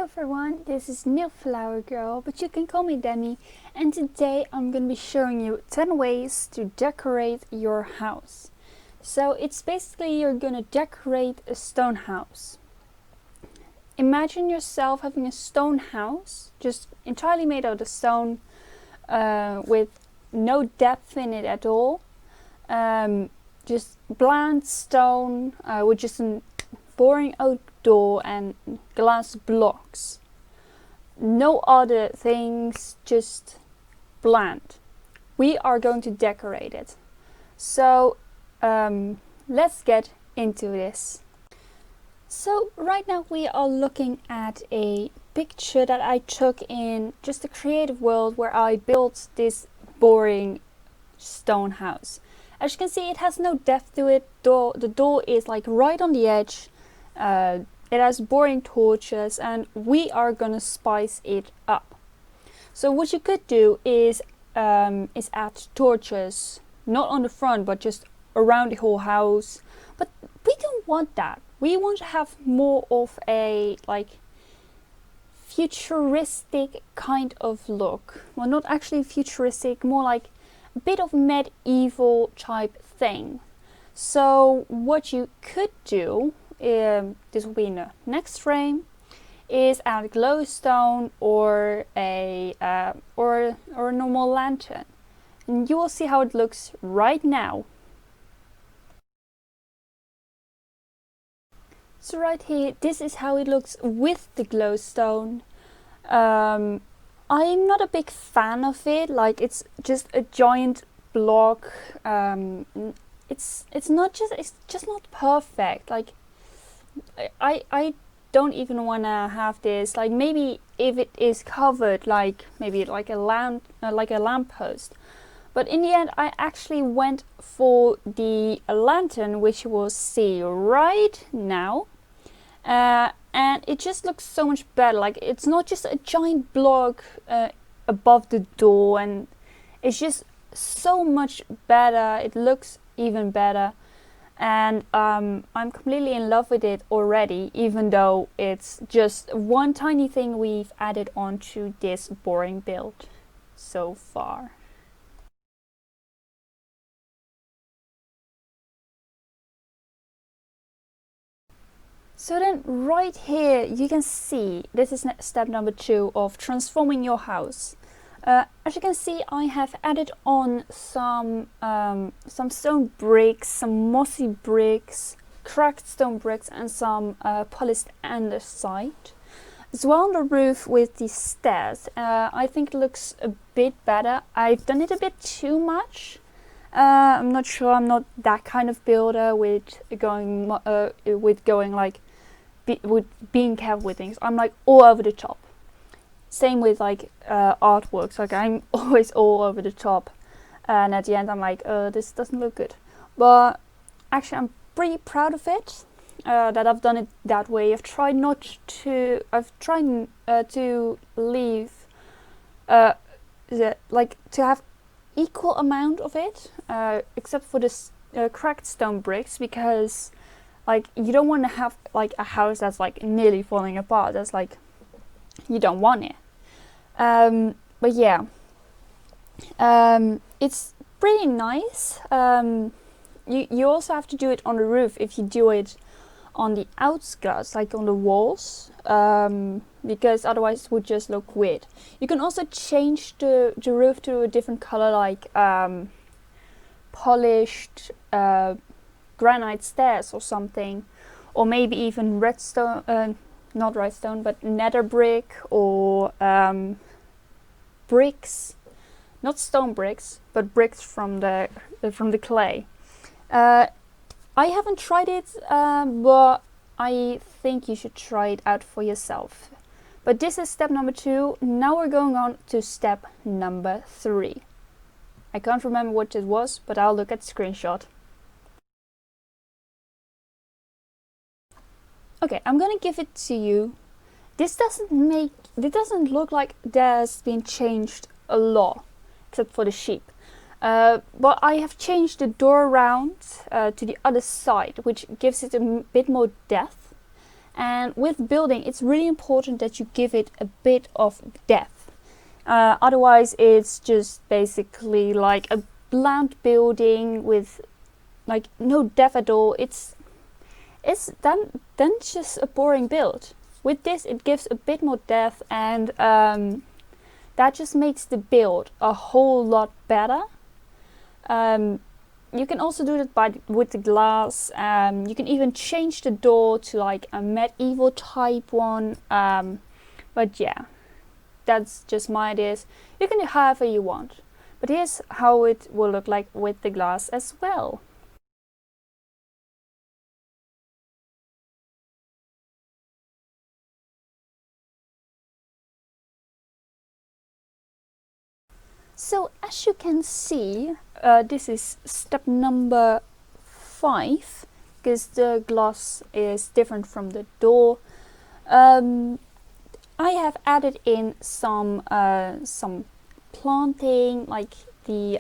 everyone, this is NewFlowerGirl, but you can call me Demi, and today I'm going to be showing you 10 ways to decorate your house. So it's basically you're going to decorate a stone house. Imagine yourself having a stone house, just entirely made out of stone, with no depth in it at all. Just bland stone with just a boring outdoor and glass blocks. No other things, just bland. We are going to decorate it. So let's get into this. So right now we are looking at a picture that I took in just a creative world where I built this boring stone house. As you can see, it has no depth to it. The door is like right on the edge. It has boring torches, and we are gonna spice it up. So what you could do is add torches, not on the front, but just around the whole house. But we don't want that. We want to have more of a futuristic kind of look. Well, not actually futuristic, more like a bit of medieval type thing. So what you could do, this will be in the next frame, is add a glowstone or a normal lantern, and you will see how it looks right now. So right here, this is how it looks with the glowstone. I'm not a big fan of it. Like, it's just a giant block. It's just not perfect. Like, I don't even wanna have this. Like, maybe if it is covered, like maybe like a lamppost. But in the end, I actually went for the lantern, which you will see right now. And it just looks so much better. Like, it's not just a giant block above the door, and it's just so much better. It looks even better, and I'm completely in love with it already, even though it's just one tiny thing we've added onto this boring build so far. So then right here you can see this is step number 2 of transforming your house. As you can see, I have added on some stone bricks, some mossy bricks, cracked stone bricks, and some polished andesite. As well on the roof with the stairs. I think it looks a bit better. I've done it a bit too much. I'm not sure. I'm not that kind of builder with going like with being careful with things. I'm like all over the top. Same with like artworks. Like, I'm always all over the top, and at the end I'm like, this doesn't look good. But actually, I'm pretty proud of it. That I've done it that way. I've tried to leave to have equal amount of it, except for this cracked stone bricks, because like you don't want to have like a house that's like nearly falling apart. That's like, you don't want it. But yeah, it's pretty nice. You also have to do it on the roof if you do it on the outskirts, like on the walls, because otherwise it would just look weird. You can also change the roof to a different color, like polished granite stairs or something, or maybe even redstone, not redstone, but nether brick, or bricks, not stone bricks, but bricks from the clay. I haven't tried it, but I think you should try it out for yourself. But this is step number 2. Now we're going on to step number 3. I can't remember what it was, but I'll look at the screenshot. Okay, I'm gonna give it to you. It doesn't look like there's been changed a lot, except for the sheep. But I have changed the door around to the other side, which gives it a bit more depth. And with building, it's really important that you give it a bit of depth. Otherwise, it's just basically like a bland building with like no depth at all. It's then just a boring build. With this, it gives a bit more depth, and that just makes the build a whole lot better. You can also do that with the glass. You can even change the door to like a medieval type one. But yeah, that's just my ideas. You can do however you want. But here's how it will look like with the glass as well. So as you can see, this is step number 5, because the glass is different from the door. I have added in some planting, like the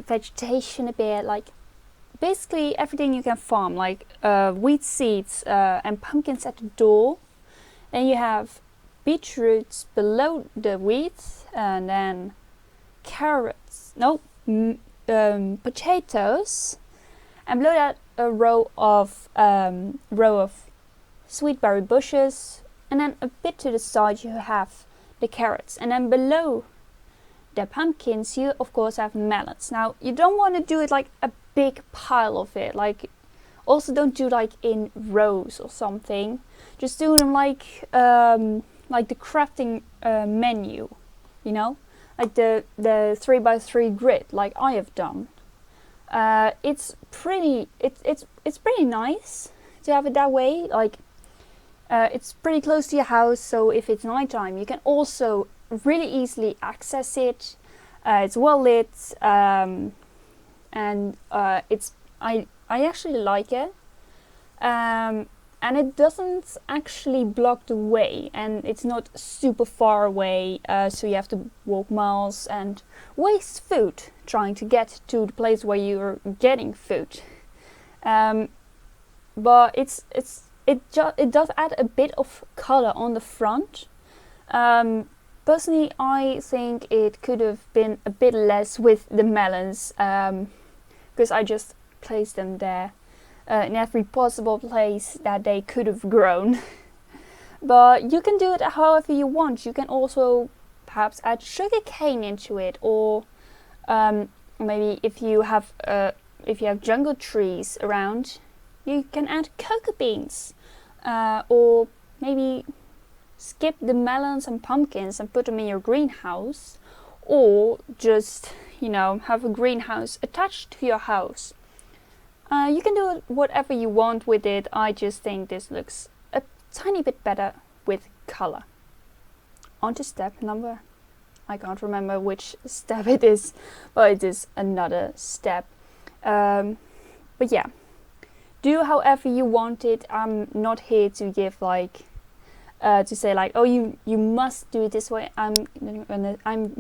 vegetation a bit, like basically everything you can farm, like wheat seeds and pumpkins at the door. Then you have beetroots below the wheat, and then carrots, potatoes, and below that a row of sweetberry bushes, and then a bit to the side you have the carrots, and then below the pumpkins you of course have melons. Now you don't want to do it like a big pile of it, like also don't do like in rows or something. Just do them like the crafting menu, you know, like the 3x3 grid, like I have done. It's pretty nice to have it that way. Like it's pretty close to your house, so if it's nighttime, you can also really easily access it. It's well lit, and I actually like it. And it doesn't actually block the way, and it's not super far away, so you have to walk miles and waste food trying to get to the place where you're getting food. But it does add a bit of color on the front. Personally, I think it could have been a bit less with the melons, because I just placed them there. In every possible place that they could have grown. But you can do it however you want. You can also perhaps add sugar cane into it, or maybe if you have jungle trees around, you can add cocoa beans, or maybe skip the melons and pumpkins and put them in your greenhouse, or just have a greenhouse attached to your house. You can do whatever you want with it. I just think this looks a tiny bit better with color. On to step number, I can't remember which step it is, but it is another step. But yeah, do however you want it. I'm not here to give to say like, oh, you must do it this way. I'm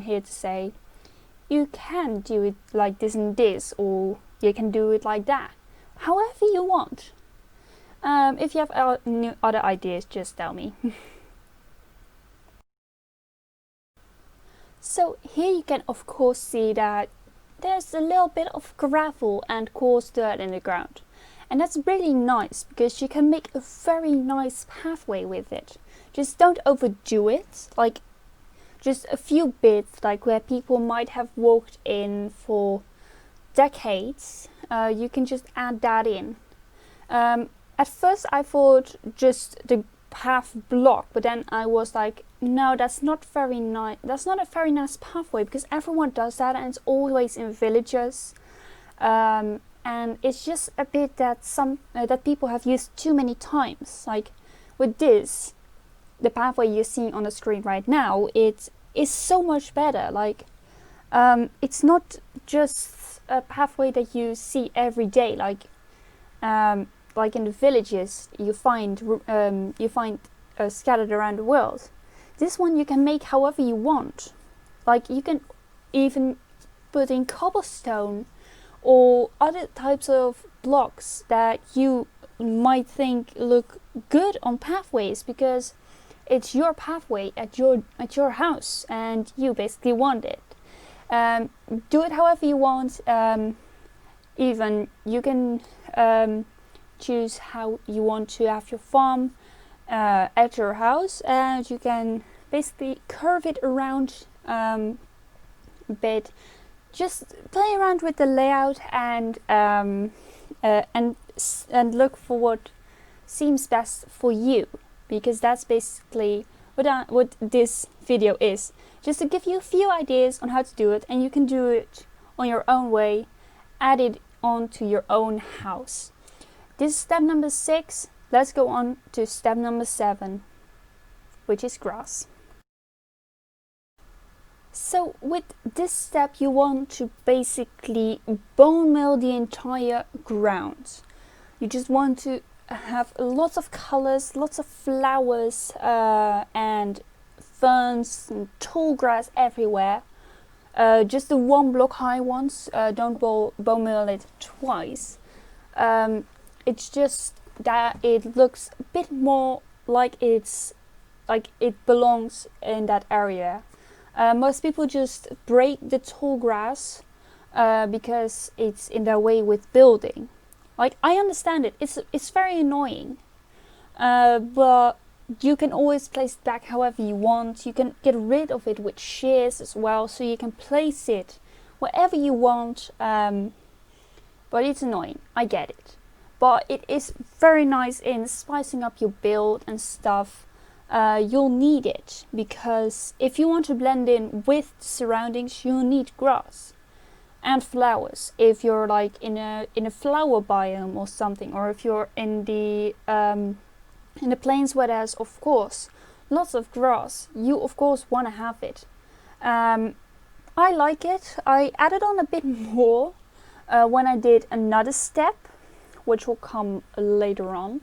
here to say you can do it like this and this, or you can do it like that, however you want. If you have other ideas, just tell me. So here you can of course see that there's a little bit of gravel and coarse dirt in the ground. And that's really nice, because you can make a very nice pathway with it. Just don't overdo it, like just a few bits, like where people might have walked in for decades. You can just add that in. At first I thought just the path block, but then I was like, no, that's not very nice. That's not a very nice pathway, because everyone does that, and it's always in villages. And it's just a bit that that people have used too many times. Like with this, the pathway you're seeing on the screen right now, it is so much better. Like it's not just a pathway that you see every day, like in the villages you find scattered around the world. This one you can make however you want. Like you can even put in cobblestone or other types of blocks that you might think look good on pathways, because it's your pathway at your house and you basically want it. Do it however you want. Even you can choose how you want to have your farm at your house, and you can basically curve it around a bit. Just play around with the layout and look for what seems best for you, because that's basically what this video is. Just to give you a few ideas on how to do it, and you can do it on your own way, add it onto your own house. This is step number 6. Let's go on to step number 7, which is grass. So with this step you want to basically bone meal the entire ground. You just want to have lots of colors, lots of flowers and ferns and tall grass everywhere. Just the 1 block high ones, don't bone meal it twice. It's just that it looks a bit more like it belongs in that area. Most people just break the tall grass because it's in their way with building. Like, I understand it, it's very annoying, but you can always place it back however you want. You can get rid of it with shears as well, so you can place it wherever you want, but it's annoying, I get it. But it is very nice in spicing up your build and stuff. You'll need it, because if you want to blend in with the surroundings, you'll need grass and flowers. If you're like in a flower biome or something, or if you're in the plains where there's of course lots of grass, you of course want to have it. I like it. I added on a bit more when I did another step, which will come later on.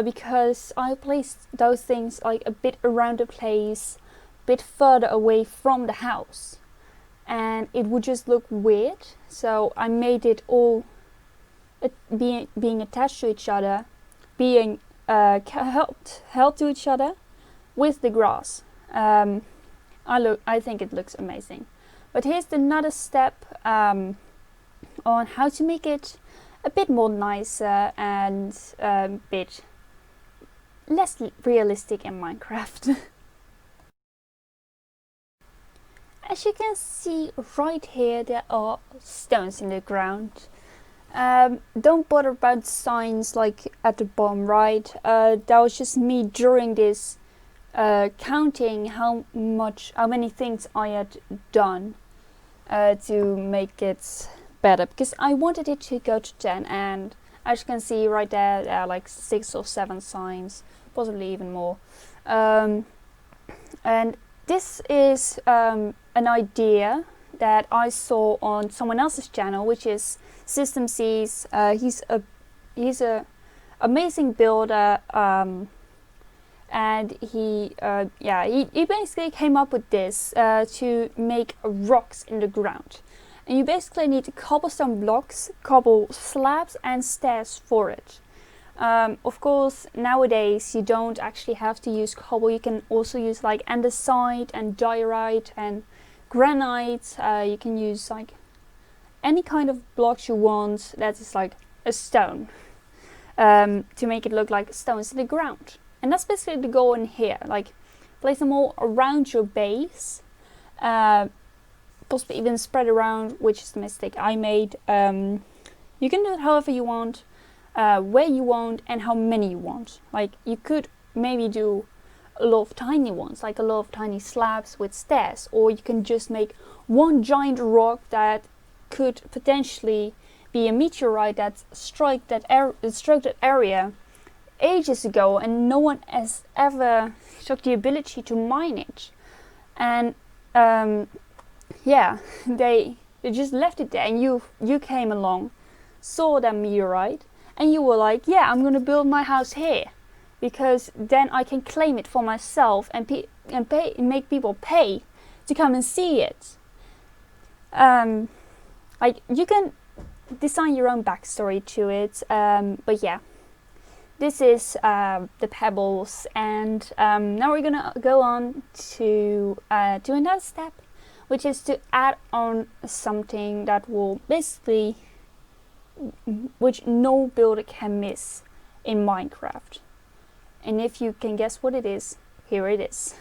Because I placed those things like a bit around the place, a bit further away from the house, and it would just look weird. So I made it all being attached to each other, being held to each other with the grass. I think it looks amazing. But here's another step on how to make it a bit more nicer and a bit less realistic in Minecraft. As you can see right here, there are stones in the ground. Don't bother about signs like at the bottom right. That was just me during this counting how many things I had done to make it better, because I wanted it to go to 10, and as you can see right there, there are like 6 or 7 signs, possibly even more. And this is an idea that I saw on someone else's channel, which is System C's. He's a amazing builder, and he basically came up with this to make rocks in the ground. And you basically need cobblestone blocks, cobble slabs and stairs for it. Of course, nowadays you don't actually have to use cobble. You can also use like andesite and diorite and granite. You can use like any kind of blocks you want that is like a stone, to make it look like stones in the ground. And that's basically the goal in here. Like, place them all around your base. Possibly even spread around, which is the mistake I made. You can do it however you want, where you want, and how many you want. Like, you could maybe do a lot of tiny ones, like a lot of tiny slabs with stairs, or you can just make one giant rock that could potentially be a meteorite that struck that area ages ago, and no one has ever took the ability to mine it. And yeah, they just left it there, and you came along, saw that meteorite, and you were like, yeah, I'm gonna build my house here, because then I can claim it for myself and make people pay to come and see it. Like, you can design your own backstory to it, but yeah, this is the pebbles, and now we're gonna go on to another step, which is to add on something that will basically, which no builder can miss in Minecraft. And if you can guess what it is, here it is.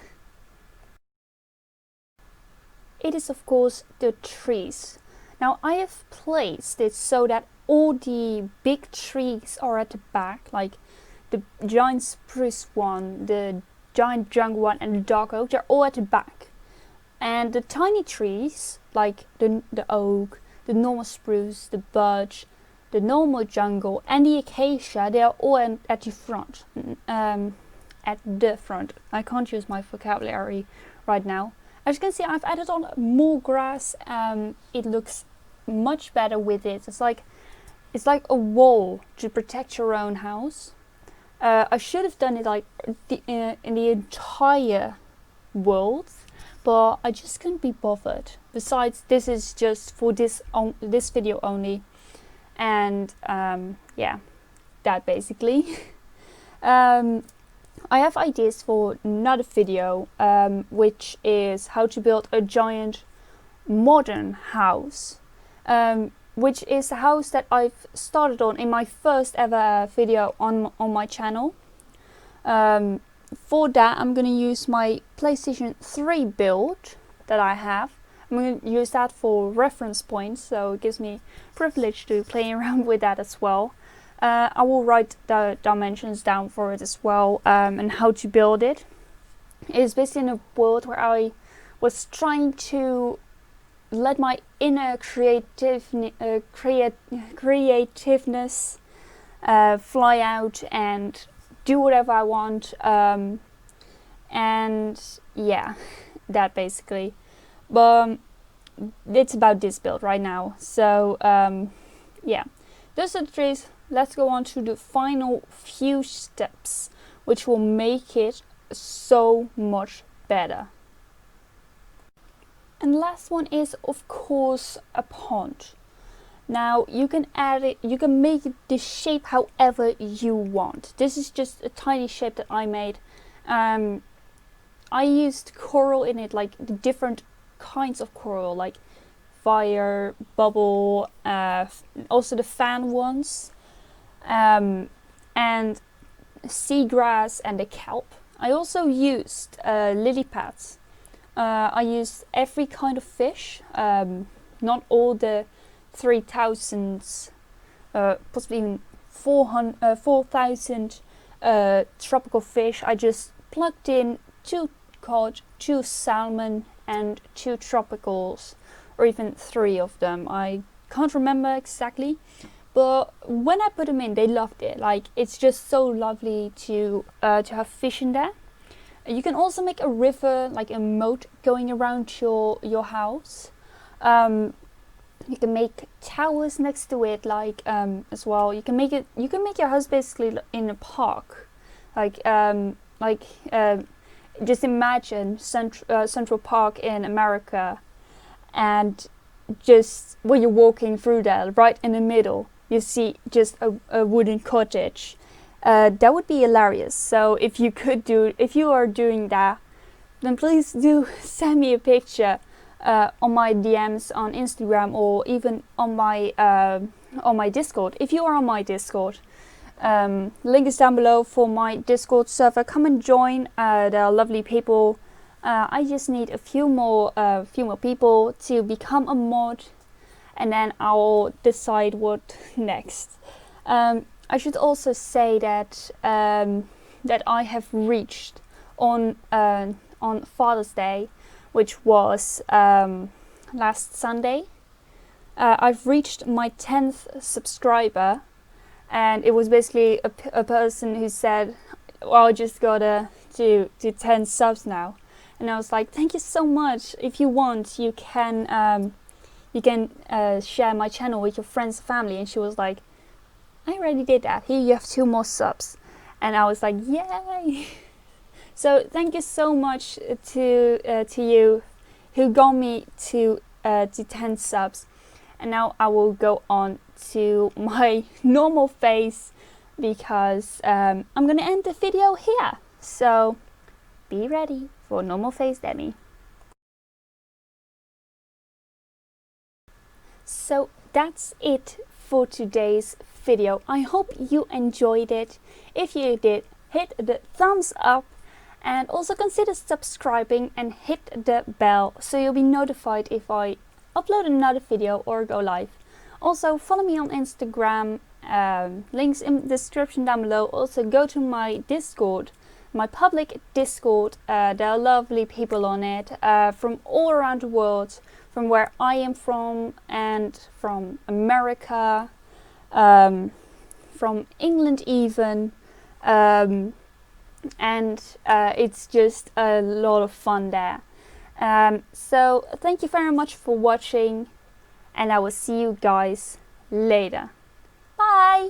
It is of course the trees. Now I have placed it so that all the big trees are at the back, like the giant spruce one, the giant jungle one, and the dark oak. They're all at the back. And the tiny trees, like the oak, the normal spruce, the birch, the normal jungle, and the acacia, they are all at the front. At the front. I can't use my vocabulary right now. As you can see, I've added on more grass. It looks much better with it. It's like a wall to protect your own house. I should have done it like in the entire world, but I just couldn't be bothered. Besides, this is just for this video only, and yeah, that basically. I have ideas for another video, which is how to build a giant modern house, which is a house that I've started on in my first ever video on my channel. For that, I'm going to use my PlayStation 3 build that I have. I'm going to use that for reference points, so it gives me privilege to play around with that as well. I will write the dimensions down for it as well, and how to build it. It's basically in a world where I was trying to let my inner creativeness fly out and do whatever I want, and yeah, that basically. But it's about this build right now, so yeah, those are the trees. Let's go on to the final few steps, which will make it so much better. And the last one is of course a pond. Now you can add it, you can make it the shape however you want. This is just a tiny shape that I made. I used coral in it, like the different kinds of coral, like fire, bubble, also the fan ones, and seagrass and the kelp. I also used lily pads. I used every kind of fish, not all the 3,000, possibly even 4,000 tropical fish. I just plugged in 2 cod, 2 salmon and 2 tropicals, or even 3 of them. I can't remember exactly, but when I put them in, they loved it. Like, it's just so lovely to have fish in there. You can also make a river, like a moat going around your house. You can make towers next to it, like as well. You can make your house basically in a park, just imagine Central Park in America, and just when you're walking through there, right in the middle, you see just a wooden cottage. That would be hilarious. So if you are doing that, then please do send me a picture on my DMs on Instagram, or even on my Discord. If you are on my Discord, link is down below for my Discord server. Come and join. There are lovely people. I just need a few more people to become a mod, and then I'll decide what next. I should also say that that I have reached on Father's Day, which was last Sunday. I've reached my 10th subscriber, and it was basically a person who said, well, I just gotta do 10 subs now. And I was like, thank you so much. If you want, you can share my channel with your friends and family. And she was like, I already did that. Here you have 2 more subs. And I was like, yay! So thank you so much to you who got me to 10 subs. And now I will go on to my normal face because I'm gonna end the video here. So be ready for normal face Demi. So that's it for today's video. I hope you enjoyed it. If you did, hit the thumbs up and also consider subscribing and hit the bell so you'll be notified if I upload another video or go live. Also follow me on Instagram, links in the description down below. Also go to my Discord, my public Discord. There are lovely people on it from all around the world, from where I am from and from America, from England even, and it's just a lot of fun there. So thank you very much for watching, and I will see you guys later. Bye!